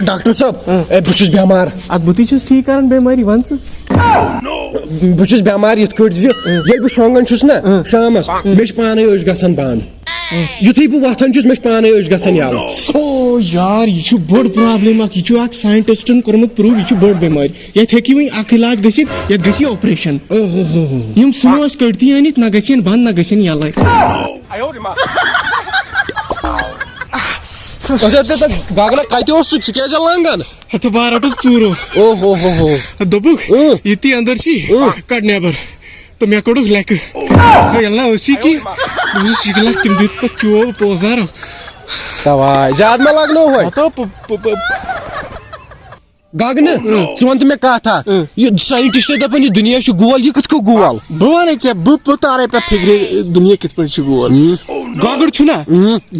doctor صٲب بہٕ چھُس بٮ۪مار اتھ بُتھے چھُس ٹھیٖک کران بٮ۪مٲرۍ وَن ژٕ بہٕ چھُس بٮ۪مار یِتھ کٲٹھۍ زِ ییٚلہِ بہٕ شۄنٛگان چھُس نا شامس مےٚ چھِ پانے أچھ گژھان بنٛد یُتھُے بہٕ وۄتھان چھُس مےٚ چھِ پانے أچھ گژھان یَلہٕ او یار یہِ چھُ بٔڑ پرابلم اکھ یہِ چھُ اکھ ساینٹسٹن کوٚرمُت پروٗو یہِ چھُ بٔڑ بٮ۪مٲرۍ یتھ ہیٚکہِ وۄنۍ اکھ علاج گٔژھِتھ یتھ گژھِ آپریشن یِم سٕنوس کٔڑتھی أنِتھ نہ گژھن بنٛد نہ گژھن یَلے گگنا کتہِ اوس ژٕ کیازِ لنگان ہتہٕ بہٕ رٹُس ژوٗرو او ہو ہو ہو دوٚپُکھ یِتھی أنٛدر چھی کڑ نٮ۪بر تہٕ مےٚ کوٚڑُکھ لٮ۪کہٕ ییٚلہِ نہ ٲسی کینٛہہ بہٕ اوسُس یہِ گِلاس تِم دِتۍ پتہٕ چوب پوزارو تواے زیادٕ ما لگنو گگنہٕ ژٕ ون تہٕ مےٚ کتھ اکھ یہِ ساینٹسٹ دپان یہِ دُنیا چھُ گول یہِ کِتھ کٔنۍ گول بہٕ ونے ژےٚ بہٕ تارے پتہٕ فِکرِ دُنیا کِتھ پٲٹھۍ چھُ گول گۄگُر چھُ نا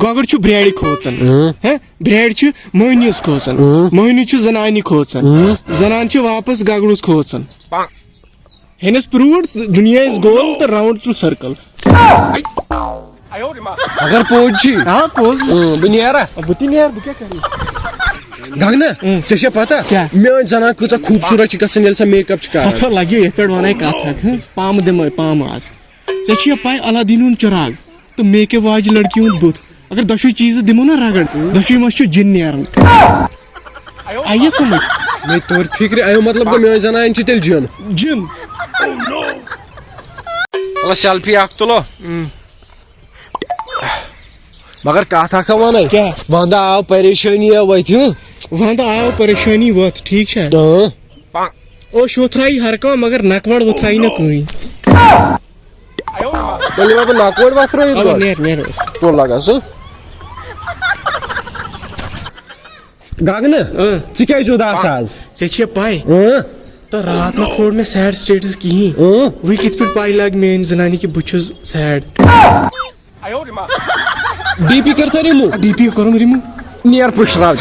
گۄگُر چھُ برٛارِ کھوژان برٛارِ چھِ مٔہنِوِس کھوژان مٔہنِو چھُ زنانہِ کھوژان زنان چھِ واپس گگرس کھوژان ہینس پروٗڈ دُنیا از گول تہٕ راوُنڈ ٹُو سٔرکل اگر پوٚز چھُے پوٚز بہٕ نیرا بہٕ تہِ نیرٕ بہٕ کیٛاہ کرٕ گگنا ژےٚ چھےٚ پتہ میٲنۍ زنان کۭژاہ خوٗبصوٗرت چھِ گژھان ییٚلہِ سۄ میک اپ چھِ کران پتہ لگہِ یتھ پٲٹھۍ ونٕے کتھ اکھ پامہٕ دِمے پامہٕ آز ژےٚ چھِ پاے اللادیٖن ہُنٛد چِراغ تہٕ میک اپ واجہِ لڑکی ہُنٛد بُتھ اگر دۄشوے چیٖزٕ دِمو نا رگڑ دۄشوے منٛز چھُ جِن نیران آیہِ سمجھ مےٚ توٚر فِکرِ امیُک مطلب گوٚو میٲنۍ زنان چھِ تیٚلہِ جِن جِن سیلفی اکھ تُلو مگر کتھ اکھ ونے ونٛدٕ آو پریشٲنی وتھِ ونٛدٕ آو پریشٲنی وتھ ٹھیٖک چھا اوٚش وُتھرایہِ ہر کانٛہہ مگر نکوڑ وُتھرایہِ نہٕ کٕہٕنۍ تیٚلہِ یِمے بہٕ نکوڑ وتھرٲیِتھ نیرٕ نیرٕ کوٚر لگان سُہ گگنہٕ ژٕ کیازِ اُداس آز ژےٚ چھے پاے تہٕ راتھ نہٕ کھول مےٚ سیڈ سٹیٹس کِہیٖنۍ وۄنۍ کِتھ پٲٹھۍ پاے لگہِ میٲنۍ زنانہِ کہِ بہٕ چھُس سیڈ ڈی پی کٔرتھا رِموٗ ڈی پی کوٚرُم رِموٗ نیر پٕشراو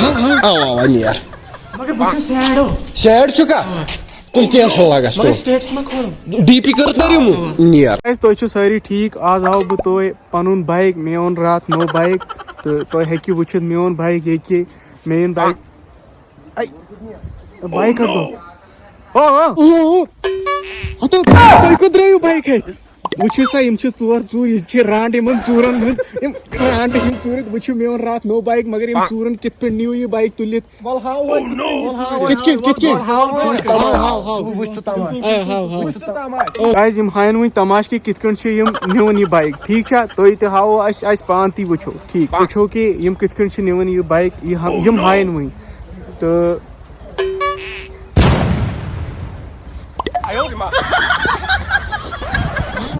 اوا اوا نیر مگر بہٕ چھُس سیڈ سیڈ چھُکھا تُل کینٛہہ چھُنہٕ لگس سٹیٹس ما کھولُم ڈی پی کٔرتھا رِموٗ نیر تُہۍ چھِو سٲری ٹھیٖک آز آو بہٕ تۄہہِ پنُن بایک مےٚ اوٚن راتھ نوٚو بایک تہٕ تُہۍ ہیٚکِو وٕچھِتھ میون بایک ییٚکیٛاہ میٲنۍ بایک بایک کتھ گوٚو تُہۍ کوٚت درٛٲیِو بایک اتہِ وٕچھِو سا یِم چھِ ژور ژوٗر یہِ چھِ رانٛٹہٕ یِمن ژوٗرن ہٕنٛدۍ یِم رانٛٹہٕ یِم ژوٗرِتھ وٕچھِو مےٚ اوٚن راتھ نوٚو بایک مگر یِم ژوٗرن کِتھ پٲٹھۍ نِیِو یہِ بایک تُلِتھ کِتھ کٔنۍ کیٛازِ یِم ہاین وۄنۍ تماشہٕ کہِ کِتھ کٔنۍ چھِ یِم نِوان یہِ بایک ٹھیٖک چھا تُہۍ تہِ ہاوو أسۍ پانہٕ تہِ وٕچھو ٹھیٖک وٕچھو کہِ یِم کِتھ کٔنۍ چھِ نِوان یہِ بایک یِم ہاین وۄنۍ تہٕ